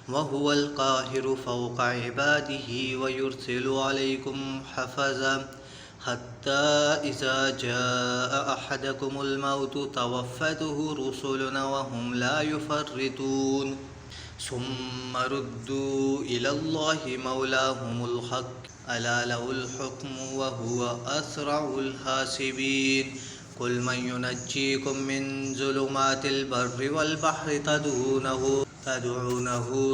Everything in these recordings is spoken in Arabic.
वहुवल काहिरु फौक़ इबादिही वयुरसिलु अलैकुम हफ़ज़ा हत्ता इज़ा जाअ अहदकुमुल मौतु तवफ़्फ़तहु रुसुलुना वहुम ला युफ़र्रितून सुम्मा रुद्दू इलल्लाहि मौलाहुमुल हक़् अला लहुल हुक्मु व हुवा अस्रउल हासिबीन कुल मन युनज्जीकुम मिन ज़ुलुमातिल बर्रि वल बहरि तदऊनहु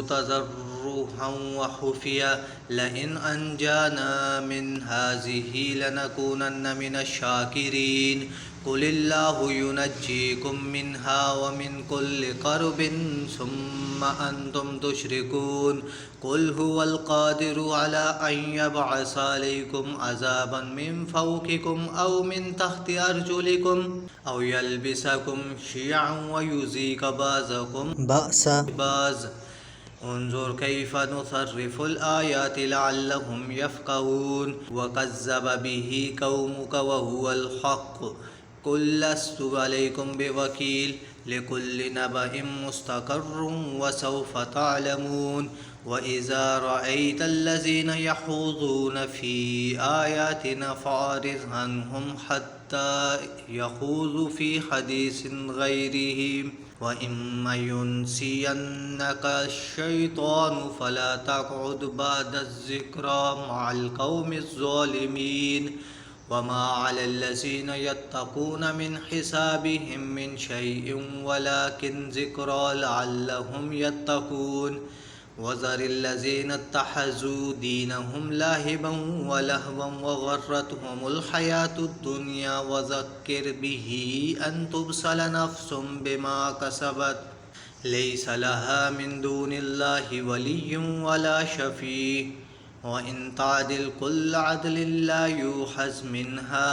तज़र्रुअन व खुफ़िया लइन अंजाना मिन हाज़िही लनकूनन्न मिनश शाकिरीन कुलिल्लाहु युनज्जीकुम मिन्हा व मिन कुल्लि कर्बिन सुम्मा अंतुम तुश्रिकून कुल हुवल क़ादिरु अला अन यबअस अलैकुम अज़ाबन मिन फ़ौक़िकुम औ मिन तहति अर्जुलिकुम औ यल्बिसकुम शियअन व युज़ीक़ बाज़कुम बअसा बाज़ उन्ज़ुर कैफ़ नुसर्रिफ़ुल आयाति लअल्लहुम यफ़क़हून व कज़्ज़ब बिही क़ौमुक व हुवल हक़् कुल लस्तु अलैकुम बिवकील लिकुल्लि नबइम मुस्तक़र्रुन व सौफ़ तअलमून व इज़ा रअयतल्लज़ीना यख़ूज़ूना फ़ी आयातिना फ़अरिज़ अन्हुम हत्ता यख़ूज़ू फ़ी हदीसिन ग़ैरिही व इम्मा युनसियन्नका अश-शैतानु फ़ला तक़उद बअदज़-ज़िक्रा मअल क़ौमिज़-ज़ालिमीन वमा अलल्लज़ीना यत्तक़ून मिन हिसाबिहिम मिन शैइन वलाकिन ज़िक्रा लअल्लहुम यत्तक़ून वज़रिल्लज़ीना इत्तख़ज़ू दीनहुम लाहिबन व लहवन व गर्रतहुमुल हयातुद दुनिया वज़क्किर बिही अन तुबसला नफ़्सुम बिमा कसबत लैसा लहा मिन दूनिल्लाहि वलिय्युन वला शफ़ी व इन तादिल कुल्ल अदलिन ला यूहज़ मिन्हा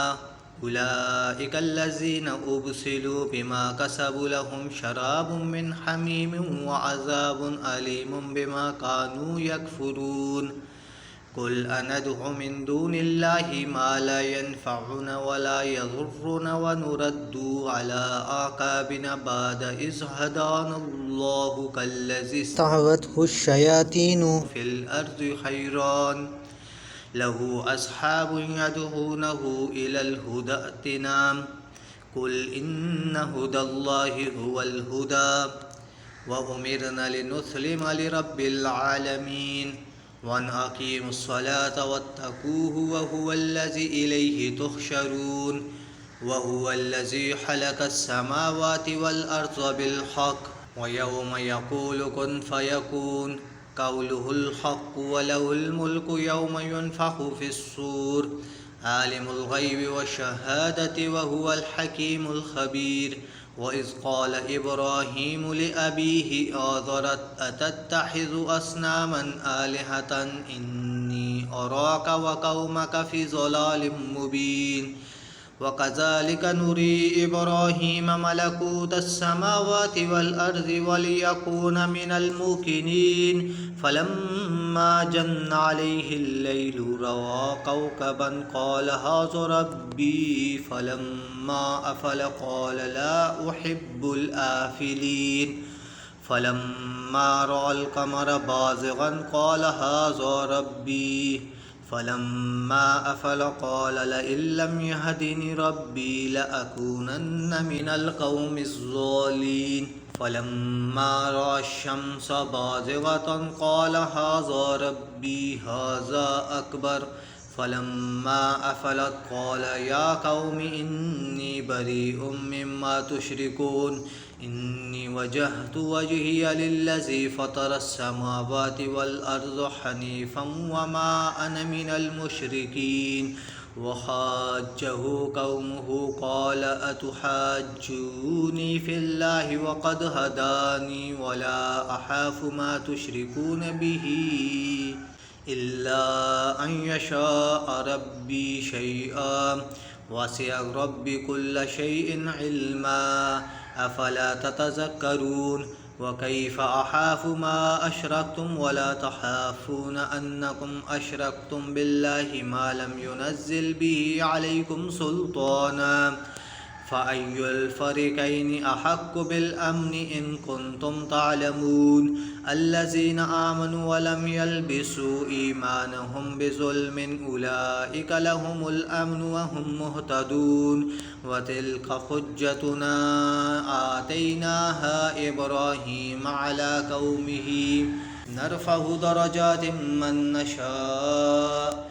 उलाइकल्लज़ीना उबसिलू बिमा कसबू लहुम शराबुम मिन हमीमिन व अज़ाबुन अलीमुम बिमा कानू यकफ़ुरून कुल अनदअु मिन दूनिल्लाहि मा ला यनफ़उना व ला यज़ुर्रुना व नुरद्दु अला आक़ाबिना बाद इज़ हदानल्लाहु कल्लज़ी इस्तहवतहुश शयातीनु फ़िल अर्ज़ि हैरान लहु अस्हाबुन यदऊनहु इलल हुदा अतिना कुल इन्न हुदल्लाहि हुवल हुदा व उमिरना लिनुस्लिमा लिरब्बिल आलमीन वन अकीमुस्सलाता वत्तक़ूहु व हुवल्लज़ी इलैहि तुहशरून व हुवल्लज़ी खलक़स्समावाति वल अर्ज़ बिल हक़् व यौम यक़ूलु कुन फ़यकून क़ौलुहुल हक़् व लहुल मुल्कु यौम युनफ़ख़ु फ़िस्सूर आलिमुल ग़ैबि व शहादति व हुवल हकीमुल ख़बीर व इज़ क़ाल इब्राहीमु लिअबीहि आज़र अतत्तख़िज़ु अस्नामन आलिहतन इन्नी अराक व क़ौमक फ़ी ज़लालिम मुबीन व कज़ालिक नुरी इब्राहीम मलकूतस्समावाति वल अर्ज़ि वलियकून मिनल मूक़िनीन फ़लम्मा जन्ना अलैहिल लैलु रआ कौकबन क़ाल हाज़ा रब्बी फ़लम्मा अफ़ल क़ाल ला उहिब्बुल आफ़िलीन फ़लम्मा रअल क़मर बाज़िग़न क़ाल हाज़ा रब्बी फ़लम्मा अफ़ल क़ाल लइन लम यहदिनी रब्बी लअकूनन्न मिनल क़ौमिज़्ज़ालीन फ़लम्मा रअश-शम्स बाज़िग़तन क़ाल हाज़ा रब्बी हाज़ा अकबर फ़लम्मा अफ़लत क़ाल या क़ौमि इन्नी बरीउम मिम्मा तुश्रिकून इन्नी वजहतु वजहिय लिल्लज़ी फ़तरस्समावाति वल अर्ज़ हनीफ़न वमा अना मिनल मुश्रिकीन वहाज्जहु क़ौमुहु क़ाल अतुहाज्जूनी फ़िल्लाहि वक़द हदानी वला अख़ाफ़ु मा तुश्रिकून बिही इल्ला अन यशाअ रब्बी शैअन वसिअ रब्बी कुल्ल शैइन इल्मा अफ़ला ततज़क्करून वकैफ़ अख़ाफ़ु मा अशरक्तुम वला तख़ाफ़ून अन्नकुम अशरक्तुम बिल्लाहि मा लम युनज़्ज़िल बिही अलैकुम सुल्ताना فأي الفريقين أحق بالأمن إن كنتم تعلمون الذين آمنوا ولم يلبسوا إيمانهم بظلم أولئك لهم الأمن وهم مهتدون وتلك حجتنا آتيناها إبراهيم على قومه نرفع درجات من نشاء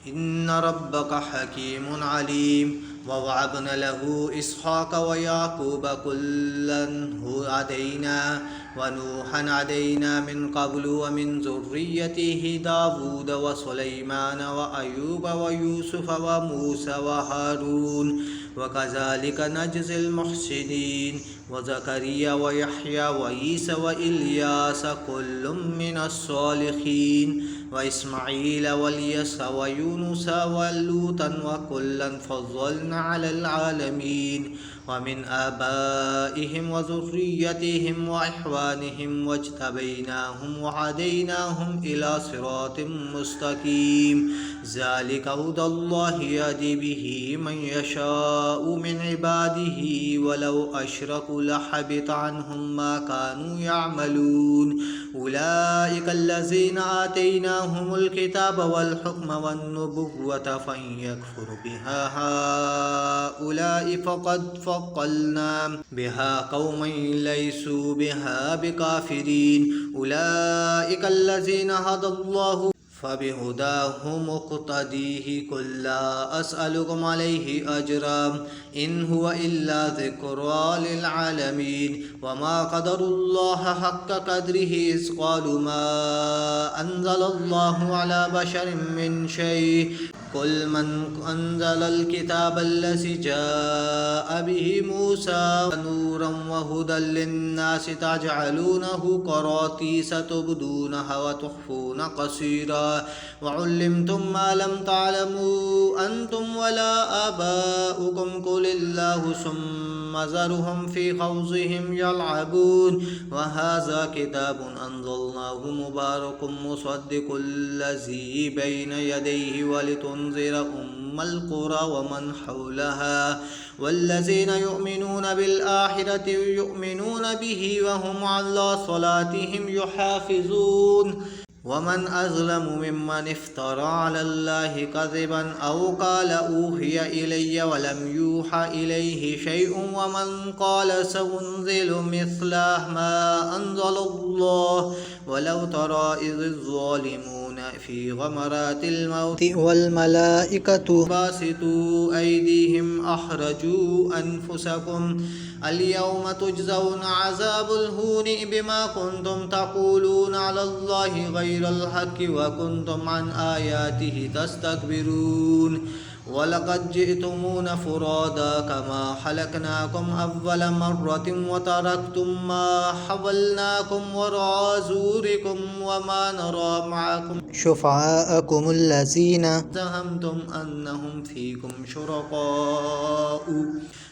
إن ربك حكيم عليم ووهبنا له إسحاق ويعقوب كلا هدينا ونوحا هدينا من قبل ومن ذريته داود وسليمان وأيوب ويوسف وموسى وهارون وكذلك نجزي المحسنين وزكريا ويحيى وعيسى وإلياس كل من الصالحين وإسماعيل واليسع ويونس ولوطا وكلا فضلنا على العالمين ومن آبائهم وذريتهم وإخوانهم واجتبيناهم وهديناهم إلى صراط مستقيم ذلك هدى الله يهدي به من يشاء من عباده ولو أشركوا لحبط عنهم ما كانوا يعملون أولئك الذين آتيناهم الكتاب والحكم والنبوة فإن يكفر بها هؤلاء فقد فضلنا بها قوما ليسوا بها بكافرين أولئك الذين هدى الله فبهداه مقتديه قل لا أسألكم عليه أجرا إن هو إلا ذكرى للعالمين وما قدر الله حق قدره إذ قالوا ما أنزل الله على بشر من شيء قل من أنزل الكتاب الذي جاء به موسى نورا وهدى للناس تجعلونه قراطيس تبدونها وتخفون كثيرا وعلمتم ما لم تعلموا أنتم ولا آباؤكم قل الله ثم ذرهم في خوضهم يلعبون وهذا كتاب أنزلناه مبارك مصدق الذي بين يديه ولتنذر أم القرى ومن حولها والذين يؤمنون بالآخرة يؤمنون به وهم على صلاتهم يحافظون ومن أظلم ممن افترى على الله كذبا أو قال أوحي إلي ولم يوحى إليه شيء ومن قال سأنزل مثل ما أنزل الله ولو ترى إذ الظالمون في غمرات الموت والملائكة باسطوا أيديهم أخرجوا أنفسكم اليوم تجزون عذاب الهون بما كنتم تقولون على الله غير الحق وكنتم عن آياته تستكبرون ولقد جئتمونا فرادا كما خلقناكم أول مرة وتركتم ما حولناكم وراء ظهوركم وما نرى معكم شفعاءكم الذين زعمتم أنهم فيكم شركاء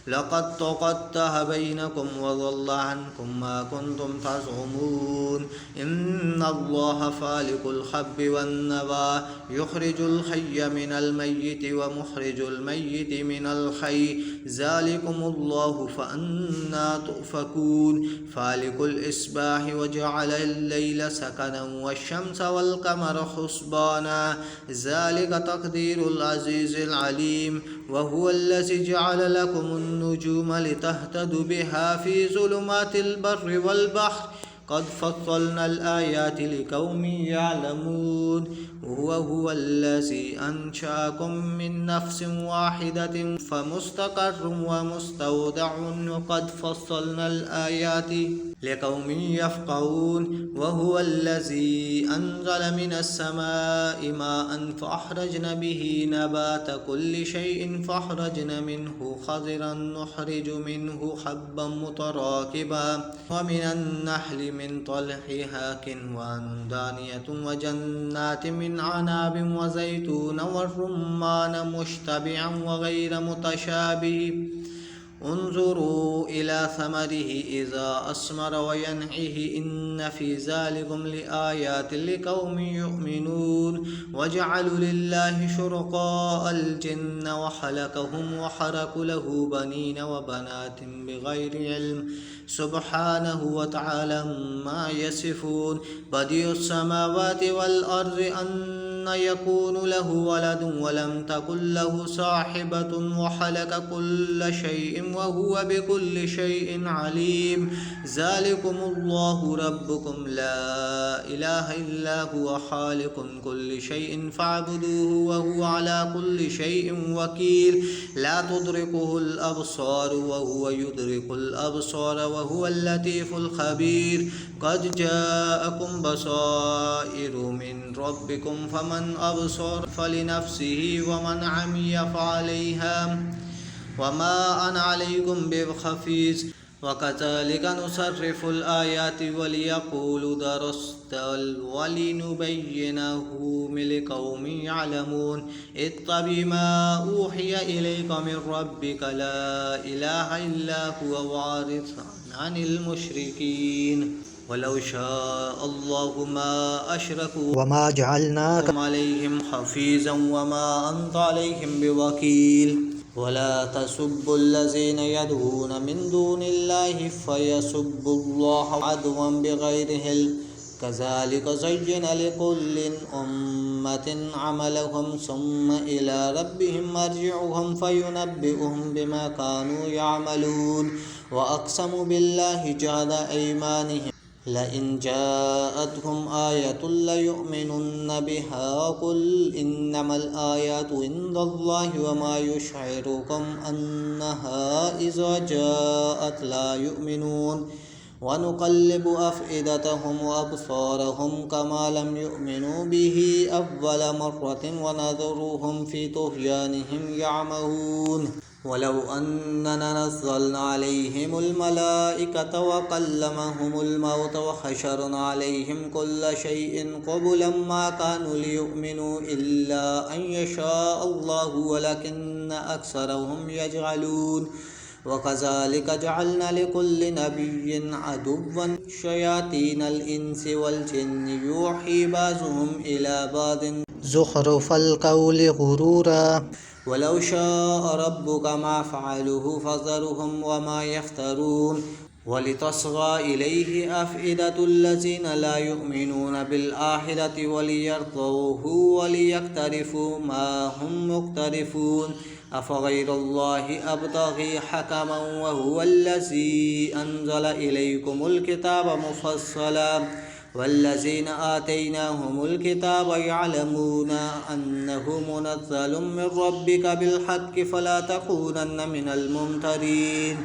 لقد تقطع بينكم وضل عنكم ما كنتم تزعمون إن الله فالق الحب والنوى يخرج الحي من الميت ومخرج الميت من الحي ذلكم الله فأنا تؤفكون فالق الإصباح وجعل الليل سكنا والشمس والقمر حسبانا ذلك تقدير العزيز العليم وهو الذي جعل لكم النجوم لتهتدوا بها في ظلمات البر والبحر قد فصلنا الآيات لقوم يعلمون وهو الذي أنشأكم من نفس واحدة فمستقر ومستودع وقد فصلنا الآيات لقوم يفقهون وهو الذي أنزل من السماء ماء فأخرجنا به نبات كل شيء فأخرجنا منه خضرا نخرج منه حبا متراكبا ومن النحل من طلحها كنوان دانية وجنات من عناب وزيتون والرمان مشتبعا وغير متشابه انظروا إلى ثمره إذا أثمر وينعه إن في ذلكم لآيات لقوم يؤمنون وجعلوا لله شركاء الجن وخلقهم وخرقوا له بنين وبنات بغير علم سبحانه وتعالى ما يصفون بديع السماوات والأرض أن يكون له ولد ولم تكن له صاحبة وخلق كل شيء وهو بكل شيء عليم ذلكم الله ربكم لا إله إلا هو خالق كل شيء فاعبدوه وهو على كل شيء وكيل لا تدركه الأبصار وهو يدرك الأبصار وهو اللطيف الخبير قد جاءكم بصائر من ربكم فمن أبصر فلنفسه ومن عمي فعليها وما أنا عليكم بحفيظ وكذلك نصرف الآيات وليقولوا درست ولنبينه لقوم يعلمون اتبع ما أوحي إليك من ربك لا إله إلا هو وأعرض عن المشركين ولو شاء الله ما أشركوا وما جعلناك عليهم حفيظا وما أنت عليهم بوكيل ولا تسبوا الذين يدعون من دون الله فيسبوا الله عدوا بغير علم كذلك زين لكل أمة عملهم ثم إلى ربهم مرجعهم فينبئهم بما كانوا يعملون وأقسموا بالله جهد أيمانهم لئن جاءتهم آية ليؤمنن بها قل إنما الآيات عند الله وما يشعركم أنها إذا جاءت لا يؤمنون ونقلب أفئدتهم وأبصارهم كما لم يؤمنوا به أول مرة ونذرهم في طغيانهم يعمهون ولو أننا نزلنا عليهم الملائكة وكلمهم الموت وحشرنا عليهم كل شيء قبلا ما كانوا ليؤمنوا إلا أن يشاء الله ولكن أكثرهم يجهلون وكذلك جعلنا لكل نبي عدوا شياطين الإنس والجن يوحي بعضهم إلى بعض زخرف القول غرورا ولو شاء ربك ما فعلوه فذرهم وما يفترون ولتصغى إليه أفئدة الذين لا يؤمنون بالآخرة وليرضوه وليقترفوا ما هم مقترفون أفغير الله أبتغي حكما وهو الذي أنزل إليكم الكتاب مفصلا والذين آتيناهم الكتاب يعلمون أنه منزل من ربك بالحق فلا تكونن من الممترين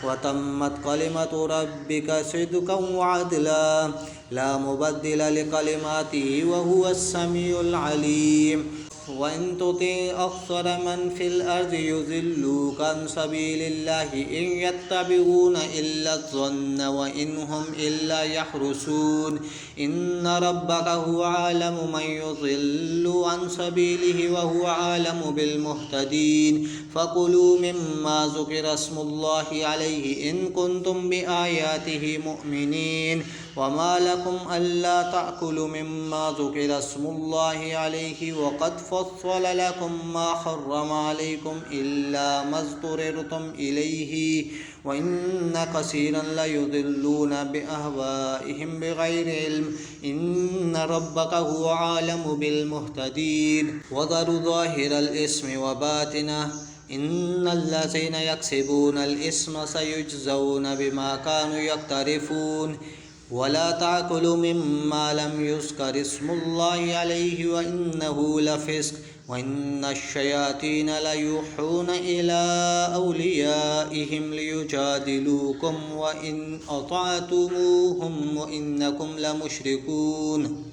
وتمت كلمة ربك صدقا وعدلا لا مبدل لكلماته وهو السميع العليم وإن تطع أكثر من في الأرض يضلوك عن سبيل الله إن يتبعون إلا الظن وإن هم إلا يخرصون إن ربك هو أعلم من يضل عن سبيله وهو أعلم بالمهتدين فكلوا مما ذكر اسم الله عليه إن كنتم بآياته مؤمنين وما لكم ألا تأكلوا مما ذكر اسم الله عليه وقد فصل لكم ما حرم عليكم إلا ما اضطررتم إليه وإن كثيرا ليضلون بأهوائهم بغير علم إن ربك هو عالم بالمهتدين وذروا ظاهر الإثم وباطنه إن الذين يكسبون الإثم سيجزون بما كانوا يقترفون ولا تأكلوا مما لم يذكر اسم الله عليه وإنه لفسق وإن الشياطين ليوحون إلى أوليائهم ليجادلوكم وإن أطعتموهم وإنكم لمشركون